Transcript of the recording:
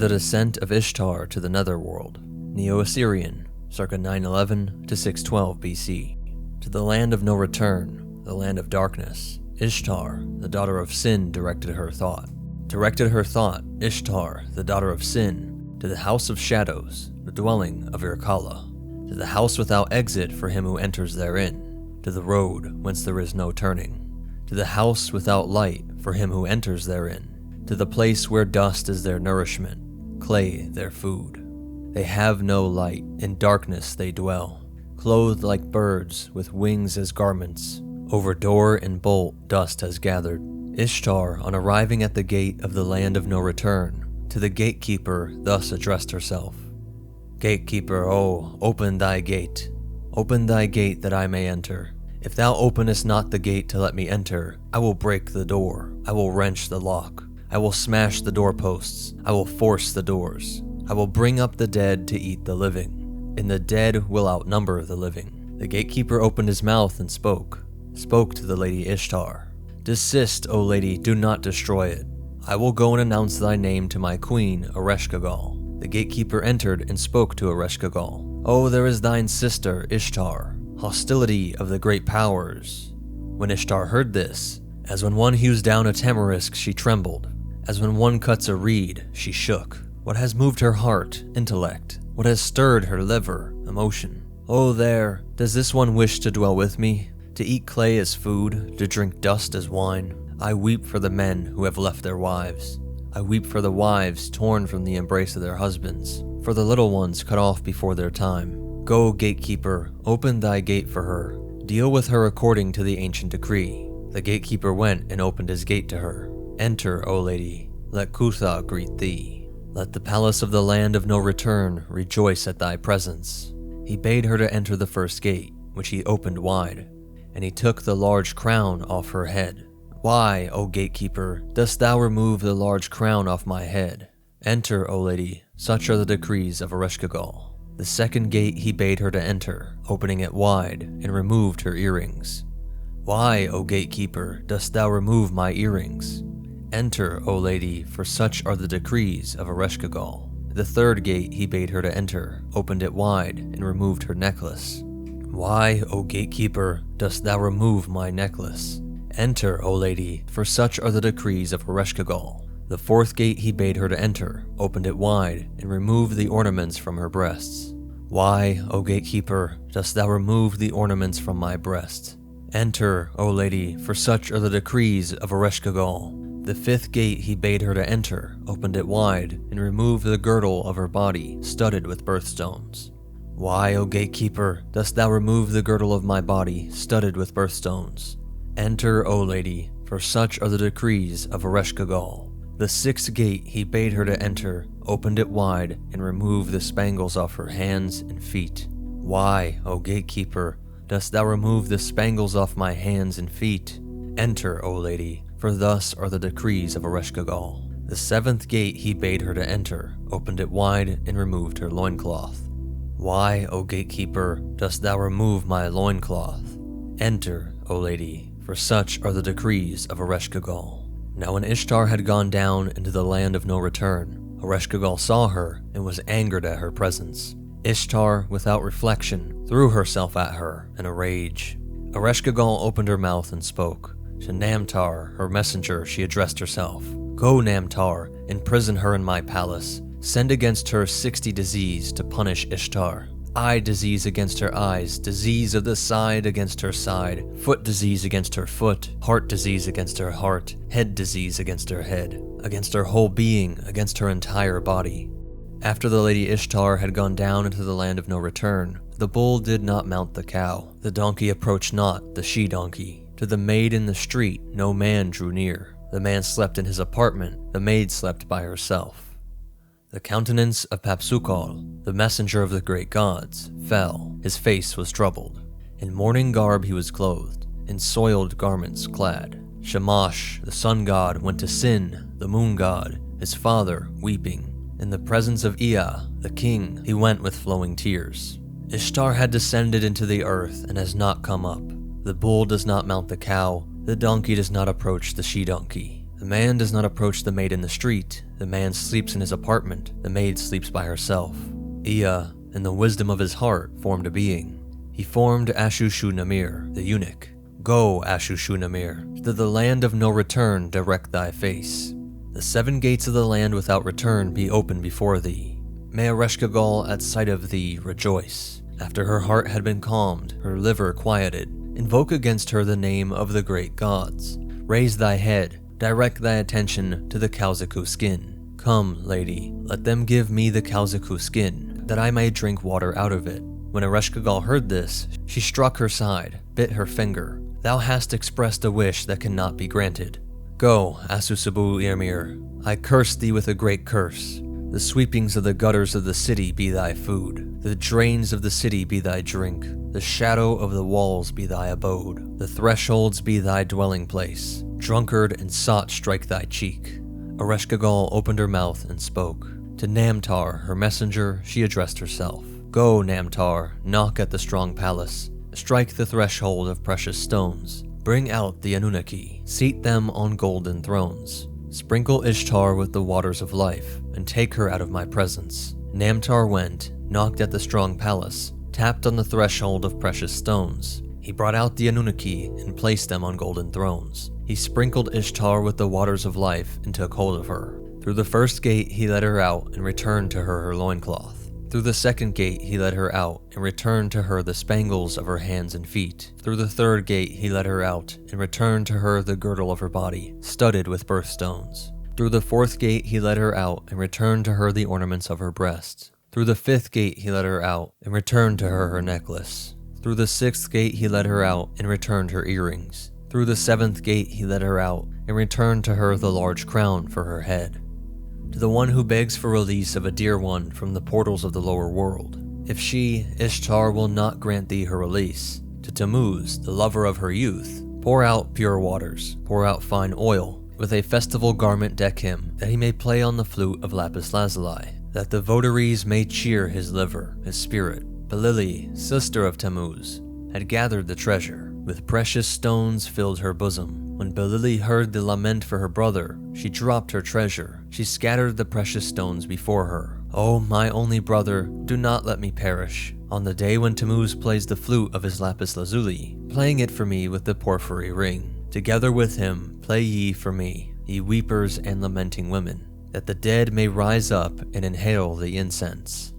The Descent of Ishtar to the Netherworld, Neo-Assyrian, circa 911 to 612 BC. To the land of no return, the land of darkness, Ishtar, the daughter of Sin, directed her thought, Ishtar, the daughter of Sin, to the house of shadows, the dwelling of Irkalla, to the house without exit for him who enters therein, to the road whence there is no turning, to the house without light for him who enters therein, to the place where dust is their nourishment, clay their food. They have no light, in darkness they dwell, clothed like birds with wings as garments. Over door and bolt dust has gathered. Ishtar, on arriving at the gate of the land of no return, to the gatekeeper thus addressed herself. Gatekeeper, oh, open thy gate that I may enter. If thou openest not the gate to let me enter, I will break the door, I will wrench the lock, I will smash the doorposts, I will force the doors, I will bring up the dead to eat the living, and the dead will outnumber the living. The gatekeeper opened his mouth and spoke to the lady Ishtar. Desist, O lady, do not destroy it. I will go and announce thy name to my queen, Ereshkigal. The gatekeeper entered and spoke to Ereshkigal. Oh, there is thine sister, Ishtar, hostility of the great powers. When Ishtar heard this, as when one hews down a tamarisk, she trembled. As when one cuts a reed, she shook. What has moved her heart, intellect? What has stirred her liver, emotion? Oh there, does this one wish to dwell with me? To eat clay as food, to drink dust as wine? I weep for the men who have left their wives. I weep for the wives torn from the embrace of their husbands, for the little ones cut off before their time. Go, gatekeeper, open thy gate for her. Deal with her according to the ancient decree. The gatekeeper went and opened his gate to her. Enter, O lady, let Kutha greet thee. Let the palace of the land of no return rejoice at thy presence. He bade her to enter the first gate, which he opened wide, and he took the large crown off her head. Why, O gatekeeper, dost thou remove the large crown off my head? Enter, O lady, such are the decrees of Ereshkigal. The second gate he bade her to enter, opening it wide, and removed her earrings. Why, O gatekeeper, dost thou remove my earrings? Enter, O lady, for such are the decrees of Ereshkigal. The third gate he bade her to enter, opened it wide, and removed her necklace. Why, O gatekeeper, dost thou remove my necklace? Enter, O lady, for such are the decrees of Ereshkigal. The fourth gate he bade her to enter, opened it wide, and removed the ornaments from her breasts. Why, O gatekeeper, dost thou remove the ornaments from my breast? Enter, O lady, for such are the decrees of Ereshkigal. The fifth gate he bade her to enter, opened it wide, and removed the girdle of her body, studded with birthstones. Why, O gatekeeper, dost thou remove the girdle of my body, studded with birthstones? Enter, O lady, for such are the decrees of Ereshkigal. The sixth gate he bade her to enter, opened it wide, and removed the spangles off her hands and feet. Why, O gatekeeper, dost thou remove the spangles off my hands and feet? Enter, O lady, for thus are the decrees of Ereshkigal. The seventh gate he bade her to enter, opened it wide, and removed her loincloth. Why, O gatekeeper, dost thou remove my loincloth? Enter, O lady, for such are the decrees of Ereshkigal. Now when Ishtar had gone down into the land of no return, Ereshkigal saw her and was angered at her presence. Ishtar, without reflection, threw herself at her in a rage. Ereshkigal opened her mouth and spoke. To Namtar, her messenger, she addressed herself. Go, Namtar, imprison her in my palace. Send against her 60 disease to punish Ishtar. Eye disease against her eyes, disease of the side against her side, foot disease against her foot, heart disease against her heart, head disease against her head, against her whole being, against her entire body. After the lady Ishtar had gone down into the land of no return, the bull did not mount the cow, the donkey approached not the she-donkey. To the maid in the street no man drew near. The man slept in his apartment, the maid slept by herself. The countenance of Papsukal, the messenger of the great gods, fell, his face was troubled. In mourning garb he was clothed, in soiled garments clad. Shamash, the sun god, went to Sin, the moon god, his father, weeping. In the presence of Ea, the king, he went with flowing tears. Ishtar had descended into the earth and has not come up. The bull does not mount the cow, the donkey does not approach the she-donkey. The man does not approach the maid in the street. The man sleeps in his apartment. The maid sleeps by herself. Ea, in the wisdom of his heart, formed a being. He formed Ashushu-Namir, the eunuch. Go, Ashushu-Namir, to the land of no return direct thy face. The 7 gates of the land without return be open before thee. May Ereshkigal at sight of thee rejoice. After her heart had been calmed, her liver quieted, invoke against her the name of the great gods. Raise thy head, direct thy attention to the Kalzaku skin. Come, lady, let them give me the Kalzaku skin, that I may drink water out of it. When Ereshkigal heard this, she struck her side, bit her finger. Thou hast expressed a wish that cannot be granted. Go, Asusabu-Irmir, I curse thee with a great curse. The sweepings of the gutters of the city be thy food. The drains of the city be thy drink. The shadow of the walls be thy abode. The thresholds be thy dwelling place. Drunkard and sot strike thy cheek. Ereshkigal opened her mouth and spoke. To Namtar, her messenger, she addressed herself. Go, Namtar, knock at the strong palace. Strike the threshold of precious stones. Bring out the Anunnaki. Seat them on golden thrones. Sprinkle Ishtar with the waters of life, and take her out of my presence. Namtar went, knocked at the strong palace, tapped on the threshold of precious stones. He brought out the Anunnaki and placed them on golden thrones. He sprinkled Ishtar with the waters of life and took hold of her. Through the first gate he led her out and returned to her loincloth. Through the second gate he led her out and returned to her the spangles of her hands and feet. Through the third gate he led her out and returned to her the girdle of her body, studded with birthstones. Through the fourth gate he led her out and returned to her the ornaments of her breasts. Through the fifth gate he led her out and returned to her necklace. Through the sixth gate he led her out and returned her earrings. Through the seventh gate he led her out and returned to her the large crown for her head. To the one who begs for release of a dear one from the portals of the lower world, if she, Ishtar, will not grant thee her release, to Tammuz, the lover of her youth, pour out pure waters, pour out fine oil, with a festival garment deck him, that he may play on the flute of lapis lazuli, that the votaries may cheer his liver, his spirit. Belili, sister of Tammuz, had gathered the treasure, with precious stones filled her bosom. When Belili heard the lament for her brother, she dropped her treasure. She scattered the precious stones before her. Oh, my only brother, do not let me perish. On the day when Tammuz plays the flute of his lapis lazuli, playing it for me with the porphyry ring. Together with him, play ye for me, ye weepers and lamenting women, that the dead may rise up and inhale the incense.